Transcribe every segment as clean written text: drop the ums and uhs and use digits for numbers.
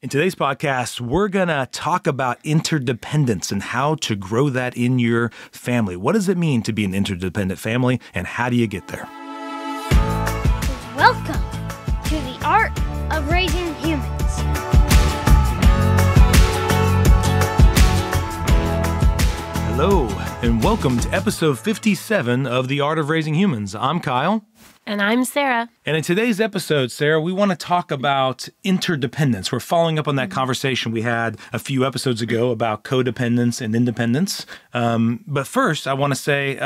In today's podcast, we're going to talk about interdependence and how to grow that in your family. What does it mean to be an interdependent family, and how do you get there? Welcome to the Art of Raising Humans. Hello, and welcome to episode 57 of The Art of Raising Humans. I'm Kyle. And I'm Sarah. And in today's episode, Sarah, we want to talk about interdependence. We're following up on that conversation we had a few episodes ago about codependence and independence. But first, I want to say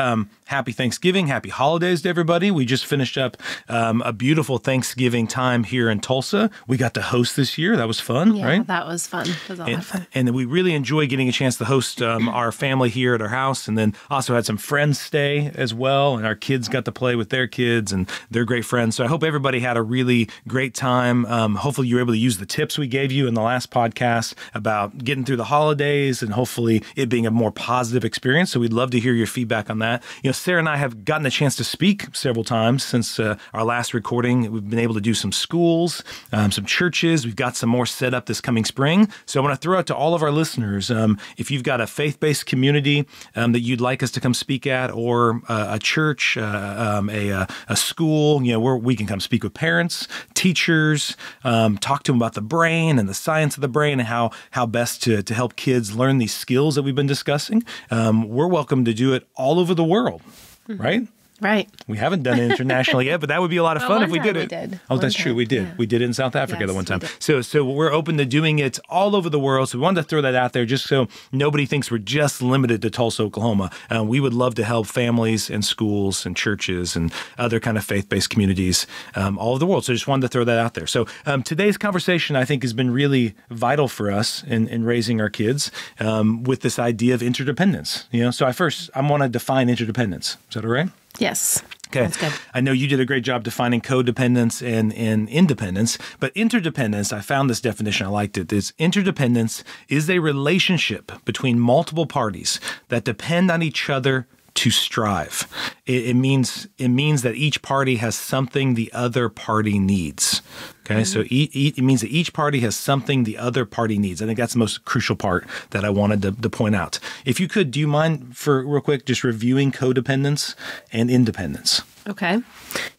happy Thanksgiving, happy holidays to everybody. We just finished up a beautiful Thanksgiving time here in Tulsa. We got to host this year. That was fun, right? Yeah, that was fun. It was a lot of fun. And we really enjoyed getting a chance to host our family here at our house, and then also had some friends stay as well, and our kids got to play with their kids, and they're great friends. So I hope everybody had a really great time. Hopefully you were able to use the tips we gave you in the last podcast about getting through the holidays and hopefully it being a more positive experience. So we'd love to hear your feedback on that. You know, Sarah and I have gotten a chance to speak several times since our last recording. We've been able to do some schools, some churches. We've got some more set up this coming spring. So I want to throw out to all of our listeners, if you've got a faith-based community that you'd like us to come speak at, or a church, a school, you know, where we can come speak with parents, teachers, talk to them about the brain and the science of the brain and how best to help kids learn these skills that we've been discussing. We're welcome to do it all over the world, right? Right. We haven't done it internationally yet, but that would be a lot of fun if we did it. Oh, that's true. We did. Yeah. We did it in South Africa the one time. We So we're open to doing it all over the world. So we wanted to throw that out there just so nobody thinks we're just limited to Tulsa, Oklahoma. We would love to help families and schools and churches and other kind of faith-based communities all over the world. So I just wanted to throw that out there. So today's conversation, I think, has been really vital for us in raising our kids with this idea of interdependence. You know, so I want to define interdependence. Is that all right? Yes. Okay. That's good. I know you did a great job defining codependence and independence, but interdependence, I found this definition, I liked it, is interdependence is a relationship between multiple parties that depend on each other to strive. It means that each party has something the other party needs. Okay, so it means that each party has something the other party needs. I think that's the most crucial part that I wanted to point out. If you could, do you mind for real quick just reviewing codependence and independence? Okay.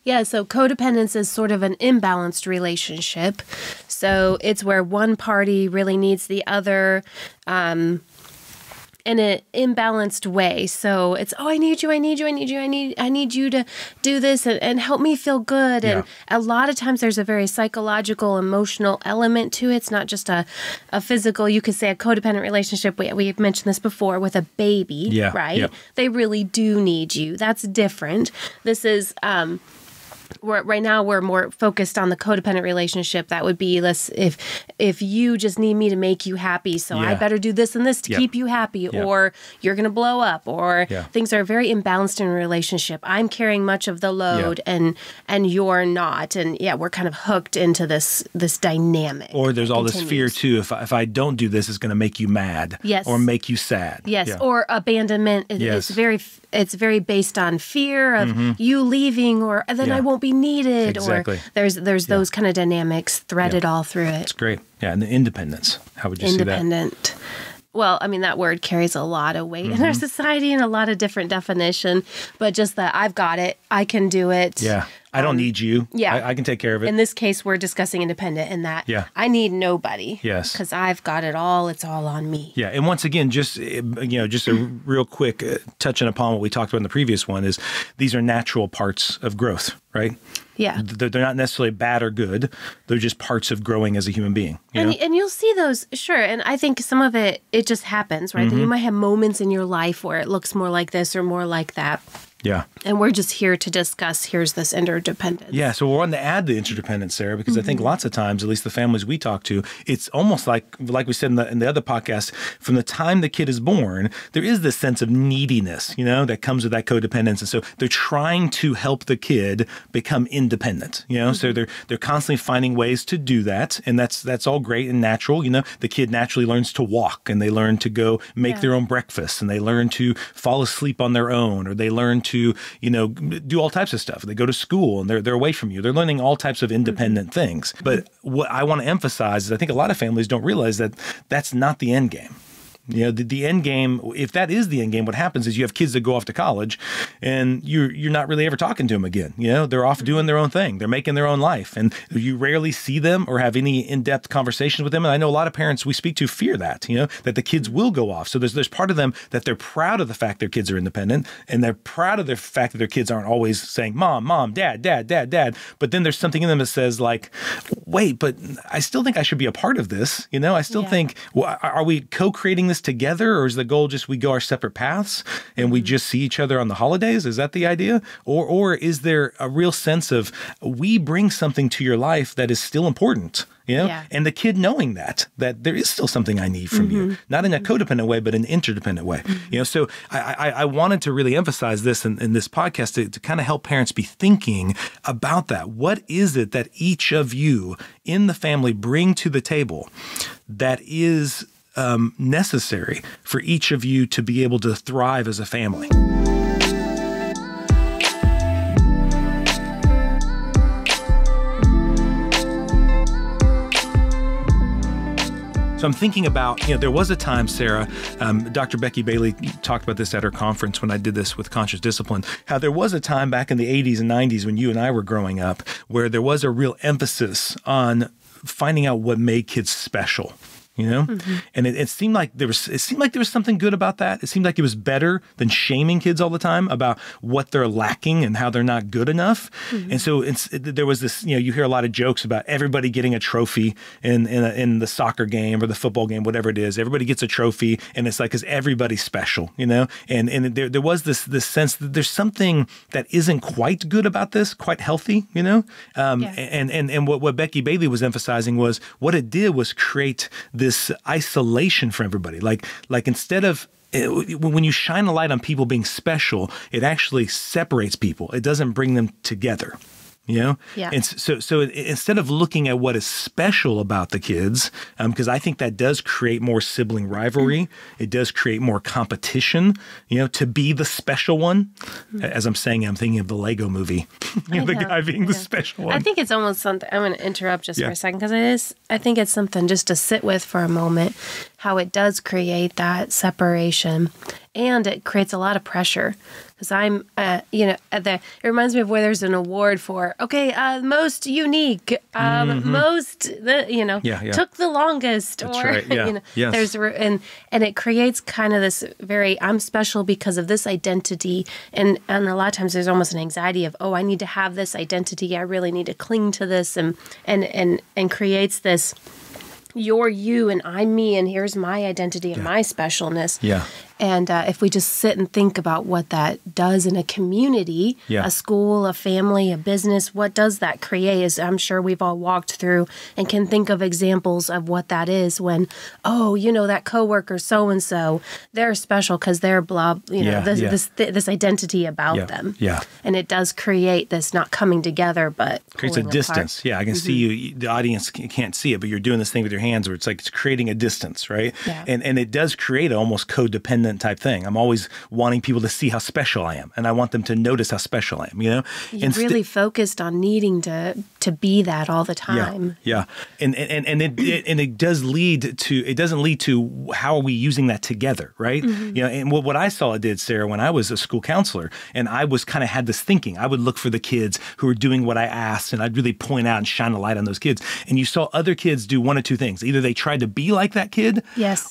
Yeah, so codependence is sort of an imbalanced relationship. So it's where one party really needs the other in an imbalanced way. So it's, I need you to do this and help me feel good. Yeah. And a lot of times there's a very psychological, emotional element to it. It's not just a physical, you could say a codependent relationship. We've mentioned this before with a baby, right? Yeah. They really do need you. That's different. This is, right now we're more focused on the codependent relationship. That would be if you just need me to make you happy, so I better do this and this to keep you happy, or you're going to blow up, or things are very imbalanced in a relationship. I'm carrying much of the load and you're not, and we're kind of hooked into this dynamic. Or there's all this fear too. If I don't do this, it's going to make you mad, or make you sad, or abandonment. It's very based on fear of you leaving, or then I won't be needed, or there's those kind of dynamics threaded all through it. It's great. Yeah, and the independence. How would you see that? Independent. Well, I mean, that word carries a lot of weight in our society and a lot of different definition, but just that I've got it, I can do it. Yeah. I don't need you. Yeah. I can take care of it. In this case, we're discussing independent in that I need nobody. Yes. Because I've got it all. It's all on me. Yeah. And once again, just a real quick touching upon what we talked about in the previous one is these are natural parts of growth, right? Yeah. They're not necessarily bad or good. They're just parts of growing as a human being. And you'll see those, sure. And I think some of it just happens, right? That you might have moments in your life where it looks more like this or more like that. Yeah. And we're just here to discuss, here's this interdependence. Yeah, so we're on to add the interdependence, Sarah, because I think lots of times, at least the families we talk to, it's almost like we said in the other podcast, from the time the kid is born, there is this sense of neediness, that comes with that codependence. And so they're trying to help the kid become independent, so they're constantly finding ways to do that. And that's all great and natural. The kid naturally learns to walk, and they learn to go make their own breakfast, and they learn to fall asleep on their own, or they learn to to, do all types of stuff. They go to school and they're away from you. They're learning all types of independent things. But what I want to emphasize is I think a lot of families don't realize that that's not the end game. The end game, if that is the end game, what happens is you have kids that go off to college and you're not really ever talking to them again. They're off doing their own thing. They're making their own life. And you rarely see them or have any in-depth conversations with them. And I know a lot of parents we speak to fear that, that the kids will go off. So there's part of them that they're proud of the fact their kids are independent, and they're proud of the fact that their kids aren't always saying, mom, dad, dad, dad, dad. But then there's something in them that says like, wait, but I still think I should be a part of this. I still think, are we co-creating this together, or is the goal just we go our separate paths and we just see each other on the holidays? Is that the idea? Or is there a real sense of we bring something to your life that is still important? And the kid knowing that there is still something I need from you, not in a codependent way, but an interdependent way. So I wanted to really emphasize this in this podcast to kind of help parents be thinking about that. What is it that each of you in the family bring to the table that is necessary for each of you to be able to thrive as a family? So I'm thinking about, there was a time, Sarah, Dr. Becky Bailey talked about this at her conference when I did this with Conscious Discipline, how there was a time back in the 80s and 90s when you and I were growing up where there was a real emphasis on finding out what made kids special. And it seemed like there was something good about that. It seemed like it was better than shaming kids all the time about what they're lacking and how they're not good enough. And so there was this, you hear a lot of jokes about everybody getting a trophy in the soccer game or the football game, whatever it is. Everybody gets a trophy, and it's like, because everybody's special, and there was this sense that there's something that isn't quite good about this, quite healthy, and what Becky Bailey was emphasizing was what it did was create this isolation for everybody. Like instead of when you shine a light on people being special, it actually separates people. It doesn't bring them together. And so instead of looking at what is special about the kids, because I think that does create more sibling rivalry, it does create more competition, to be the special one. As I'm saying, I'm thinking of the Lego movie, the guy being the special one. I think it's almost something, I'm going to interrupt just for a second, because I think it's something just to sit with for a moment, how it does create that separation. And it creates a lot of pressure because I'm, it reminds me of where there's an award for, most unique, most, took the longest. That's right. Yeah. Yes. And it creates kind of this very, I'm special because of this identity. And a lot of times there's almost an anxiety of, I need to have this identity. I really need to cling to this and creates this, you're you and I'm me, and here's my identity and my specialness. Yeah. And if we just sit and think about what that does in a community, a school, a family, a business, what does that create? As I'm sure we've all walked through and can think of examples of what that is when, that coworker so-and-so, they're special because they're blah, this identity about them. Yeah. And it does create this not coming together, but creates a distance. Apart. Yeah, I can see you. The audience can't see it, but you're doing this thing with your hands where it's like it's creating a distance, right? Yeah. And it does create an almost codependent type thing. I'm always wanting people to see how special I am, and I want them to notice how special I am. You're really focused on needing to be that all the time. Yeah. And it does lead to, it doesn't lead to how are we using that together, right? And what I saw it did, Sarah, when I was a school counselor, and I was kind of had this thinking, I would look for the kids who were doing what I asked, and I'd really point out and shine a light on those kids. And you saw other kids do one of two things: either they tried to be like that kid,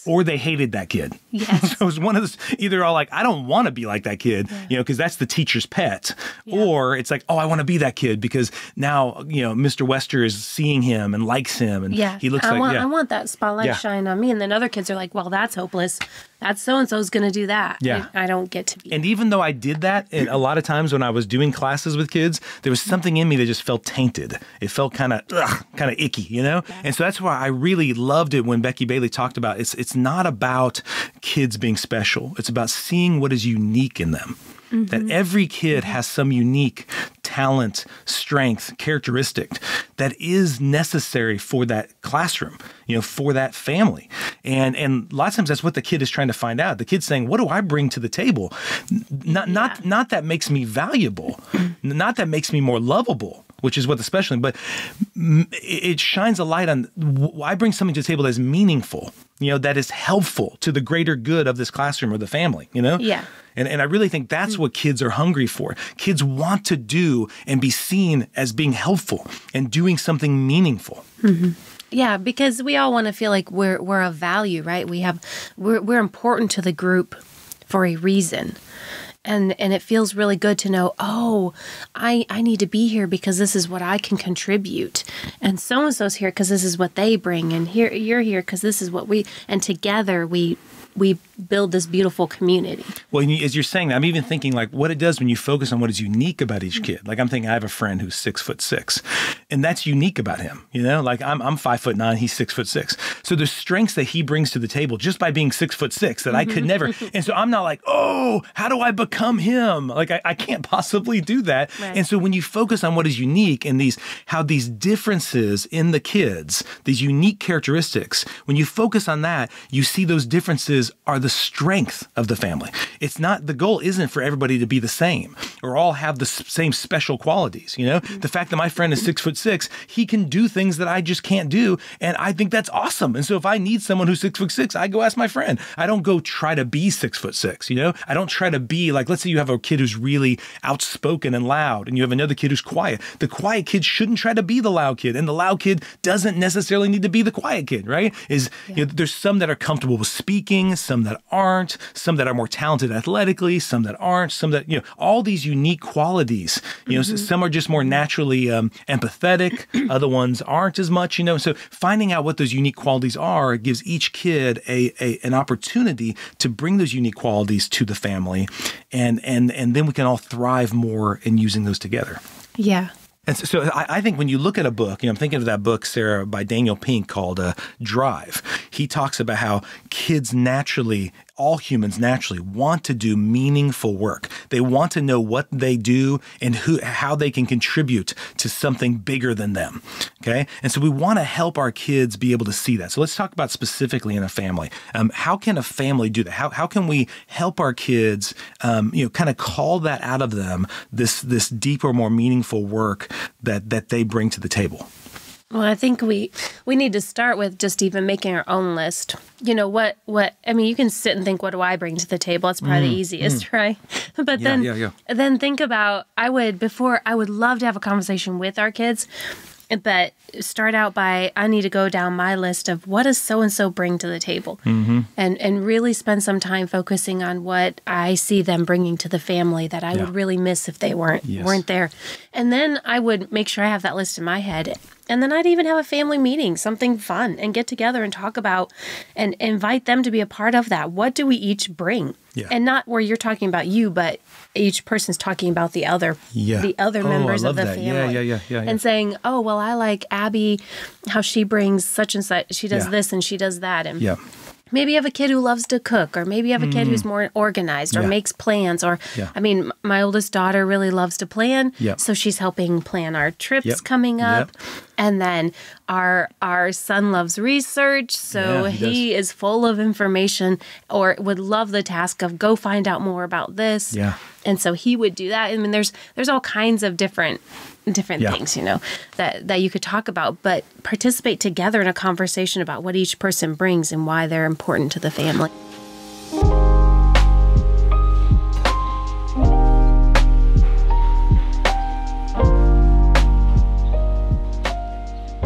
or they hated that kid. Yes. So it was one of those, either all like, I don't want to be like that kid, because that's the teacher's pet, or it's like, I want to be that kid because now, Mr. Wester is seeing him and likes him, and he looks I want that spotlight shine on me. And then other kids are like, well, that's hopeless. That's so-and-so's going to do that. Yeah. I don't get to be. And even though I did that, and a lot of times when I was doing classes with kids, there was something in me that just felt tainted. It felt kind of icky, Yeah. And so that's why I really loved it when Becky Bailey talked about it's not about kids being special. It's about seeing what is unique in them. That every kid has some unique talent, strength, characteristic that is necessary for that classroom, for that family. And a lot of times that's what the kid is trying to find out. The kid's saying, what do I bring to the table? Not that makes me valuable, not that makes me more lovable, which is what the special, but it shines a light on, I bring something to the table that is meaningful, that is helpful to the greater good of this classroom or the family, Yeah. And I really think that's what kids are hungry for. Kids want to do and be seen as being helpful and doing something meaningful. Mm-hmm. Yeah, because we all want to feel like we're of value, right? We're important to the group for a reason. And it feels really good to know, I need to be here because this is what I can contribute. And so-and-so's here because this is what they bring. And you're here because this is what and together we build this beautiful community. Well, as you're saying that, I'm even thinking like what it does when you focus on what is unique about each kid. Like I'm thinking I have a friend who's 6'6", and that's unique about him. Like I'm 5'9", he's 6'6". So there's strengths that he brings to the table just by being 6'6" that I could never. And so I'm not like, how do I become him? Like I can't possibly do that. Right. And so when you focus on what is unique and how these differences in the kids, these unique characteristics, when you focus on that, you see those differences are the strength of the family. It's not, the goal isn't for everybody to be the same or all have the same special qualities. The fact that my friend is 6'6", he can do things that I just can't do. And I think that's awesome. And so if I need someone who's 6'6", I go ask my friend. I don't go try to be 6'6", I don't try to be like, let's say you have a kid who's really outspoken and loud and you have another kid who's quiet. The quiet kid shouldn't try to be the loud kid, and the loud kid doesn't necessarily need to be the quiet kid, right? There's some that are comfortable with speaking, some that aren't, some that are more talented athletically, some that aren't, some that, all these unique qualities, some are just more naturally empathetic, other ones aren't as much, so finding out what those unique qualities are gives each kid an opportunity to bring those unique qualities to the family, and then we can all thrive more in using those together. Yeah. And so I think when you look at a book, I'm thinking of that book, Sarah, by Daniel Pink called Drive. He talks about how all humans naturally want to do meaningful work. They want to know what they do and how they can contribute to something bigger than them. Okay? And so we want to help our kids be able to see that. So let's talk about specifically in a family. How can a family do that? How can we help our kids, kind of call that out of them, this deeper, more meaningful work that they bring to the table? Well, I think we need to start with just even making our own list. You can sit and think, what do I bring to the table? It's probably the easiest, right? But then think about, I would love to have a conversation with our kids, but start out by, I need to go down my list of what does so-and-so bring to the table, and really spend some time focusing on what I see them bringing to the family that I would really miss if they weren't there. And then I would make sure I have that list in my head. And then I'd even have a family meeting, something fun, and get together and talk about and invite them to be a part of that. What do we each bring? Yeah. And not where you're talking about you, but each person's talking about the other members of the family. Yeah. And saying, I like Abby, how she brings such and such. She does this and she does that. And maybe you have a kid who loves to cook, or maybe you have a kid who's more organized or makes plans. Or, my oldest daughter really loves to plan, so she's helping plan our trips coming up. And then our son loves research, so he is full of information or would love the task of go find out more about this. Yeah. And so he would do that. There's all kinds of different things, that you could talk about, but participate together in a conversation about what each person brings and why they're important to the family.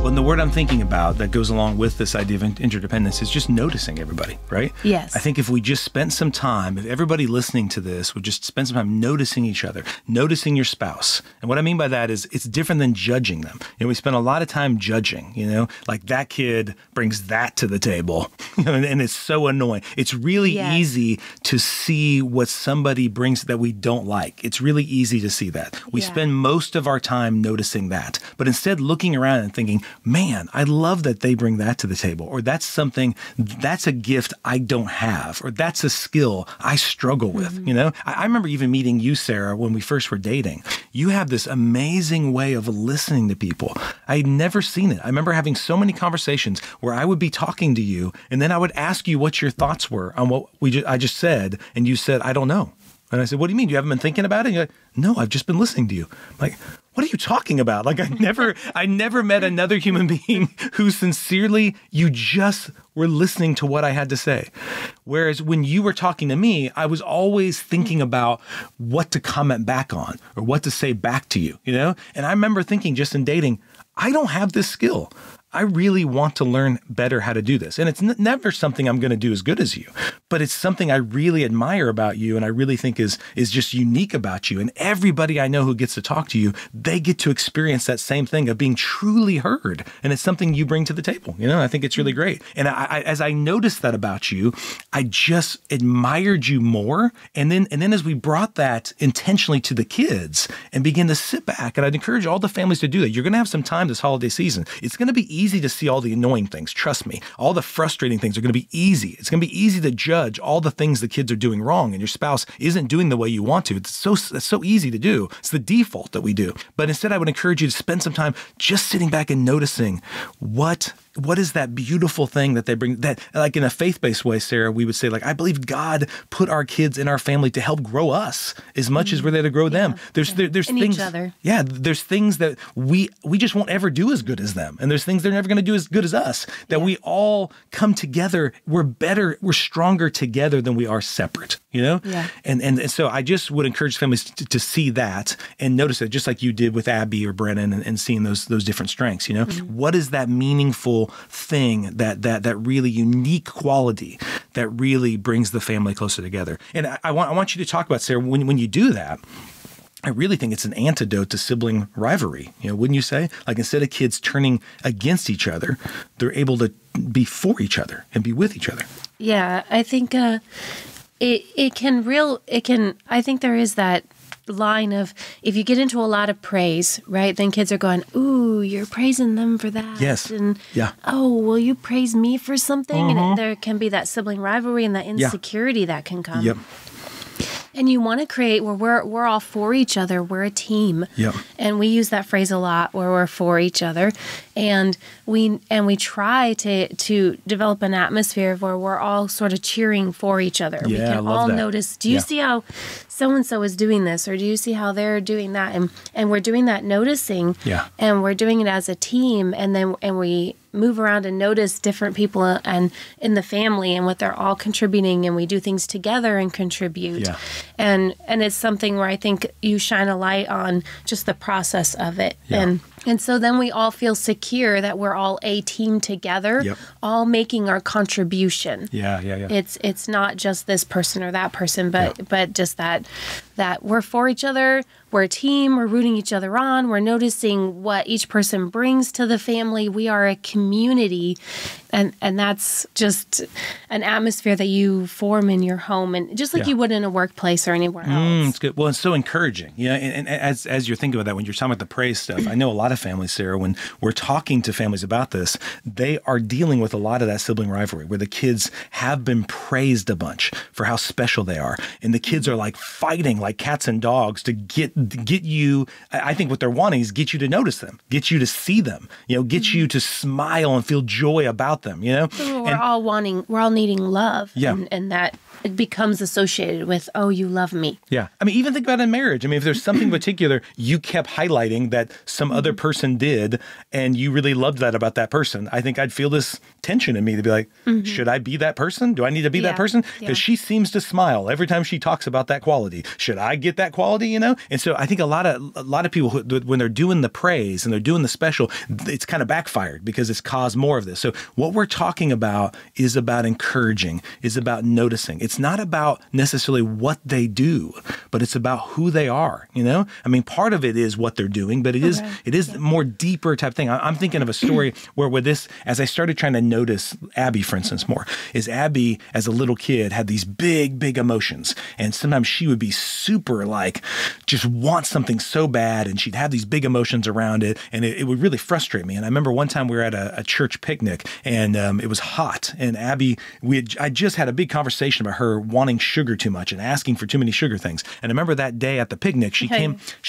And the word I'm thinking about that goes along with this idea of interdependence is just noticing everybody, right? Yes. I think if we just spent some time, if everybody listening to this would just spend some time noticing each other, noticing your spouse. And what I mean by that is it's different than judging them. We spend a lot of time judging, like that kid brings that to the table, and it's so annoying. It's really easy to see what somebody brings that we don't like. It's really easy to see that. We spend most of our time noticing that, but instead looking around and thinking, man, man, I love that they bring that to the table, or that's a gift I don't have, or that's a skill I struggle with. You know, I remember even meeting you, Sarah, when we first were dating. You have this amazing way of listening to people. I had never seen it. I remember having so many conversations where I would be talking to you, and then I would ask you what your thoughts were on what I just said, and you said, I don't know. And I said, what do you mean? You haven't been thinking about it? And you're like, no, I've just been listening to you. I'm like, what are you talking about? Like, I never met another human being who sincerely, you just were listening to what I had to say. Whereas when you were talking to me, I was always thinking about what to comment back on or what to say back to you, you know? And I remember thinking just in dating, I don't have this skill. I really want to learn better how to do this. And it's never something I'm going to do as good as you, but it's something I really admire about you and I really think is just unique about you. And everybody I know who gets to talk to you, they get to experience that same thing of being truly heard. And it's something you bring to the table. You know, I think it's really great. And as I noticed that about you, I just admired you more. And then as we brought that intentionally to the kids and began to sit back, and I'd encourage all the families to do that. You're going to have some time this holiday season. It's going to be easy to see all the annoying things. Trust me, all the frustrating things are going to be easy. It's going to be easy to judge all the things the kids are doing wrong and your spouse isn't doing the way you want to. It's so easy to do. It's the default that we do. But instead, I would encourage you to spend some time just sitting back and noticing what is that beautiful thing that they bring, that like in a faith-based way, Sarah, we would say like, I believe God put our kids in our family to help grow us as much as we're there to grow them. There's things, each other. Yeah, there's things that we just won't ever do as good as them. And there's things they're never going to do as good as us, that we all come together. We're better, we're stronger together than we are separate, you know? Yeah. And so I just would encourage families to see that and notice it, just like you did with Abby or Brennan and seeing those different strengths, you know? What is that meaningful thing, that really unique quality that really brings the family closer together? And I want you to talk about, Sarah, when you do that, I really think it's an antidote to sibling rivalry. You know, wouldn't you say? Like instead of kids turning against each other, they're able to be for each other and be with each other. Yeah, I think it can. I think there is that line of, if you get into a lot of praise, right, then kids are going, ooh, you're praising them for that. Yes. And, yeah. Oh, will you praise me for something? And there can be that sibling rivalry and that insecurity that can come. Yep. And you want to create where we're all for each other. We're a team. Yep. And we use that phrase a lot, where we're for each other. And we try to develop an atmosphere where we're all sort of cheering for each other. Yeah, we can I love all that. notice, do you see how so-and-so is doing this? Or do you see how they're doing that? And we're doing that noticing. Yeah. And we're doing it as a team. And we move around and notice different people and in the family and what they're all contributing, and we do things together and contribute. Yeah. And it's something where I think you shine a light on just the process of it. Yeah. And so then we all feel secure that we're all a team together, all making our contribution. Yeah. It's not just this person or that person, but just that we're for each other. We're a team. We're rooting each other on. We're noticing what each person brings to the family. We are a community, and that's just an atmosphere that you form in your home, and just like you would in a workplace or anywhere else. It's good. Well, it's so encouraging. Yeah, and as you're thinking about that, when you're talking about the praise stuff, I know a lot of families, Sarah, when we're talking to families about this, they are dealing with a lot of that sibling rivalry, where the kids have been praised a bunch for how special they are, and the kids are like fighting like cats and dogs to get you. I think what they're wanting is get you to notice them, get you to see them, you know, get you to smile and feel joy about them, you know. So we're all needing love, and that it becomes associated with, oh, you love me. Yeah. I mean, even think about it in marriage. I mean, if there's something particular you kept highlighting that some other person did and you really loved that about that person, I think I'd feel this tension in me to be like, should I be that person? Do I need to be that person? Because she seems to smile every time she talks about that quality. Should I get that quality, you know? And so I think a lot of people, when they're doing the praise and they're doing the special, it's kind of backfired because it's caused more of this. So what we're talking about is about encouraging, is about noticing. it's not about necessarily what they do, but it's about who they are, you know? I mean, part of it is what they're doing, but it is more deeper type thing. I'm thinking of a story where with this, as I started trying to notice Abby, for instance, more, is Abby, as a little kid, had these big, big emotions. And sometimes she would be super like, just want something so bad. And she'd have these big emotions around it. And it would really frustrate me. And I remember one time we were at a church picnic and it was hot. And Abby, I just had a big conversation about her wanting sugar too much and asking for too many sugar things. And I remember that day at the picnic, she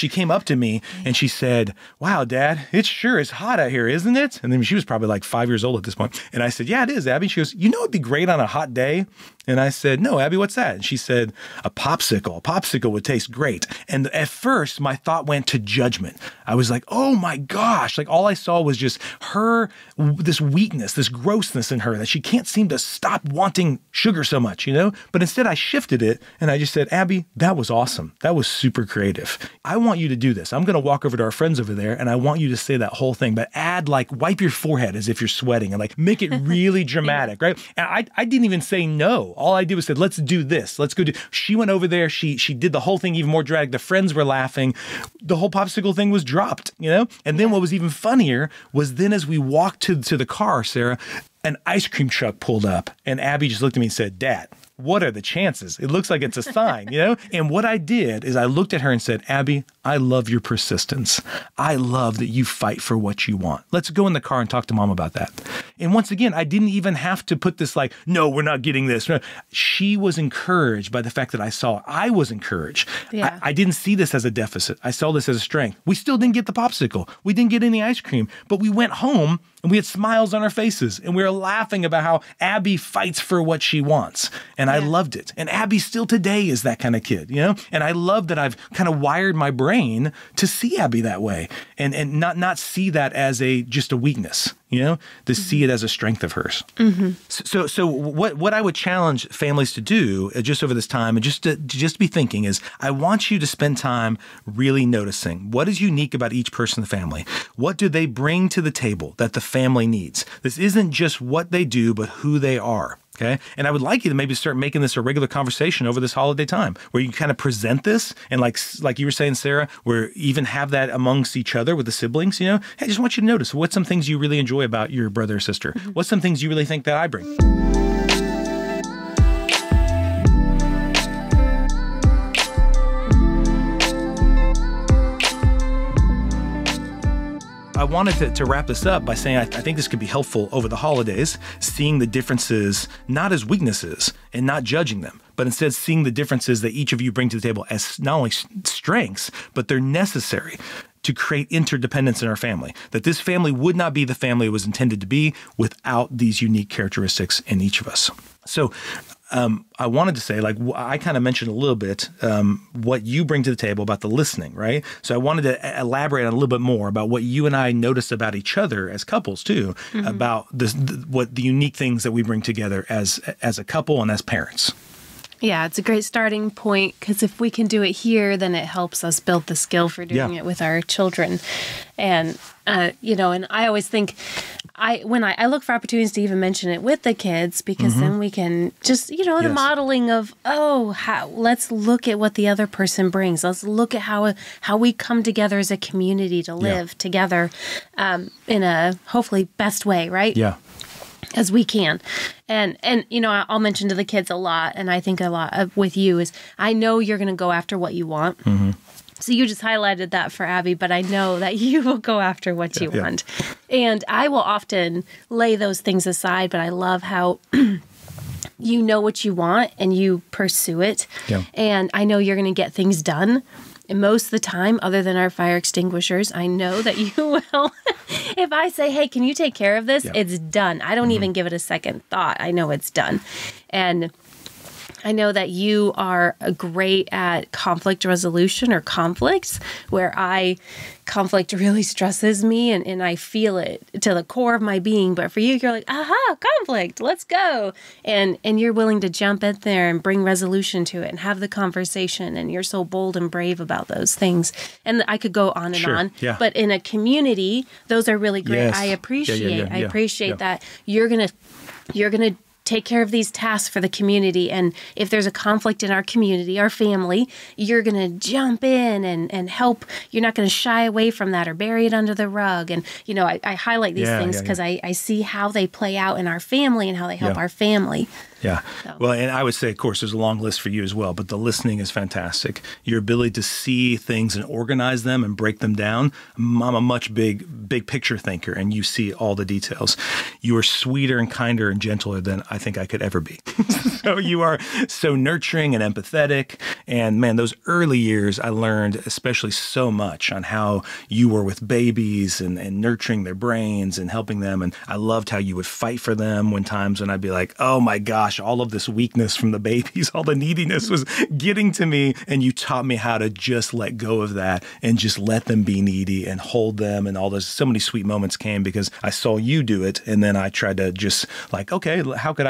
came up to me and she said, "Wow, Dad, it sure is hot out here, isn't it?" And then she was probably like 5 years old at this point. And I said, "Yeah, it is, Abby." She goes, "You know, it'd be great on a hot day." And I said, "No, Abby, what's that?" And she said, "A popsicle. A popsicle would taste great." And at first, my thought went to judgment. I was like, oh my gosh. Like all I saw was just her, this weakness, this grossness in her that she can't seem to stop wanting sugar so much, you know? But instead I shifted it and I just said, "Abby, that was awesome. That was super creative. I want you to do this. I'm going to walk over to our friends over there and I want you to say that whole thing, but add like wipe your forehead as if you're sweating and like make it really dramatic, right?" And I didn't even say no. All I did was said, "Let's do this. Let's go do." She went over there. She did the whole thing even more dramatic. The friends were laughing. The whole popsicle thing was dropped, you know? And then what was even funnier was then as we walked to the car, Sarah, an ice cream truck pulled up and Abby just looked at me and said, "Dad, what are the chances? It looks like it's a sign," you know? And what I did is I looked at her and said, "Abby, I love your persistence. I love that you fight for what you want. Let's go in the car and talk to Mom about that." And once again, I didn't even have to put this like, "No, we're not getting this." No. She was encouraged by the fact that I saw it. I was encouraged. Yeah. I didn't see this as a deficit. I saw this as a strength. We still didn't get the popsicle. We didn't get any ice cream, but we went home and we had smiles on our faces and we were laughing about how Abby fights for what she wants. And I loved it. And Abby still today is that kind of kid, you know? And I love that I've kind of wired my brain to see Abby that way and not see that as just a weakness, you know, to see it as a strength of hers. Mm-hmm. So what I would challenge families to do just over this time and just to be thinking is I want you to spend time really noticing what is unique about each person in the family. What do they bring to the table that the family needs? This isn't just what they do, but who they are. Okay. And I would like you to maybe start making this a regular conversation over this holiday time where you kind of present this and like you were saying, Sarah, where even have that amongst each other with the siblings, you know, hey, I just want you to notice what's some things you really enjoy about your brother or sister? What's some things you really think that I bring? I wanted to wrap this up by saying I think this could be helpful over the holidays, seeing the differences not as weaknesses and not judging them, but instead seeing the differences that each of you bring to the table as not only strengths, but they're necessary to create interdependence in our family, that this family would not be the family it was intended to be without these unique characteristics in each of us. So I wanted to say, like, I kind of mentioned a little bit what you bring to the table about the listening, right? So I wanted to elaborate on a little bit more about what you and I notice about each other as couples too, about what the unique things that we bring together as a couple and as parents. Yeah, it's a great starting point because if we can do it here, then it helps us build the skill for doing it with our children. And, you know, and I always think when I look for opportunities to even mention it with the kids because then we can just, you know, the modeling of, let's look at what the other person brings. Let's look at how we come together as a community to live together in a hopefully best way, right? Yeah. As we can. And you know, I'll mention to the kids a lot, and I think a lot of, with you is, I know you're going to go after what you want. So you just highlighted that for Abby, but I know that you will go after what you want. And I will often lay those things aside, but I love how you know what you want and you pursue it. Yeah. And I know you're going to get things done. And most of the time, other than our fire extinguishers, I know that you will. If I say, "Hey, can you take care of this?" It's done. I don't even give it a second thought. I know it's done. And I know that you are great at conflict resolution or conflicts, where conflict really stresses me and I feel it to the core of my being. But for you, you're like, aha, conflict, let's go. And you're willing to jump in there and bring resolution to it and have the conversation. And you're so bold and brave about those things. And I could go on and on. Yeah. But in a community, those are really great. I appreciate that you're gonna take care of these tasks for the community. And if there's a conflict in our community, our family, you're going to jump in and help. You're not going to shy away from that or bury it under the rug. And, I highlight these things because I see how they play out in our family and how they help our family. Yeah. So. Well, and I would say, of course, there's a long list for you as well, but the listening is fantastic. Your ability to see things and organize them and break them down. I'm a much big picture thinker, and you see all the details. You are sweeter and kinder and gentler than I think I could ever be. So you are so nurturing and empathetic. And man, those early years, I learned especially so much on how you were with babies and nurturing their brains and helping them. And I loved how you would fight for them when times when I'd be like, oh my gosh, all of this weakness from the babies, all the neediness was getting to me. And you taught me how to just let go of that and just let them be needy and hold them. And all those, so many sweet moments came because I saw you do it. And then I tried to just like, okay, how could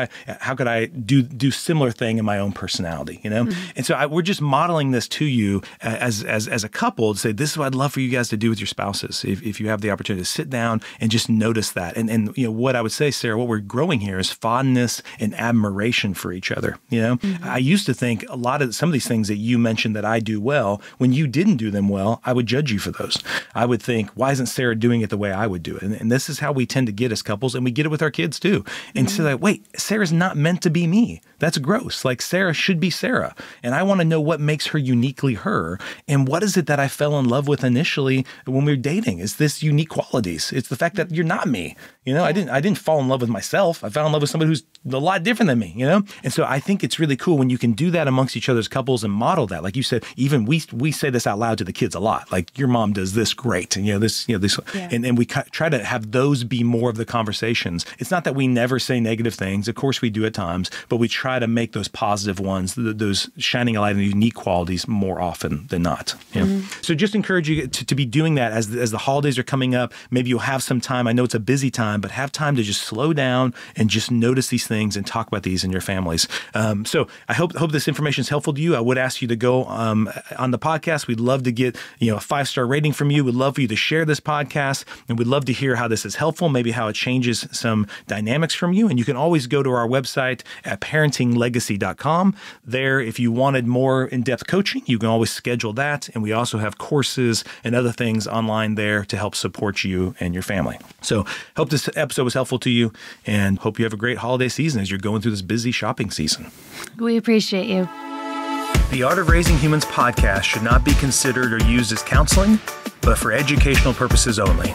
I do similar thing in my own personality, Mm-hmm. And so we're just modeling this to you as a couple to say, this is what I'd love for you guys to do with your spouses. If you have the opportunity to sit down and just notice that. And what I would say, Sarah, what we're growing here is fondness and admiration for each other. Mm-hmm. I used to think some of these things that you mentioned that I do well, when you didn't do them well, I would judge you for those. I would think, why isn't Sarah doing it the way I would do it? And this is how we tend to get as couples, and we get it with our kids too. And so like, wait, Sarah's not meant to be me. That's gross. Like Sarah should be Sarah. And I want to know what makes her uniquely her. And what is it that I fell in love with initially when we were dating? Is this unique qualities? It's the fact that you're not me. I didn't fall in love with myself. I fell in love with somebody who's a lot different than me, And so I think it's really cool when you can do that amongst each other's couples and model that. Like you said, even we say this out loud to the kids a lot. Like, your mom does this great, and this. And we try to have those be more of the conversations. It's not that we never say negative things. Of course we do at times, but we try to make those positive ones, those shining a light on unique qualities more often than not. So just encourage you to be doing that as the holidays are coming up. Maybe you'll have some time. I know it's a busy time, but have time to just slow down and just notice these things and talk about these in your families. So I hope this information is helpful to you. I would ask you to go on the podcast. We'd love to get a 5-star rating from you. We'd love for you to share this podcast, and we'd love to hear how this is helpful, maybe how it changes some dynamics from you. And you can always go to our website at parentinglegacy.com. There, if you wanted more in-depth coaching, you can always schedule that. And we also have courses and other things online there to help support you and your family. So hope this episode was helpful to you, and hope you have a great holiday season as you're going through this busy shopping season. We appreciate you. The Art of Raising Humans podcast should not be considered or used as counseling, but for educational purposes only.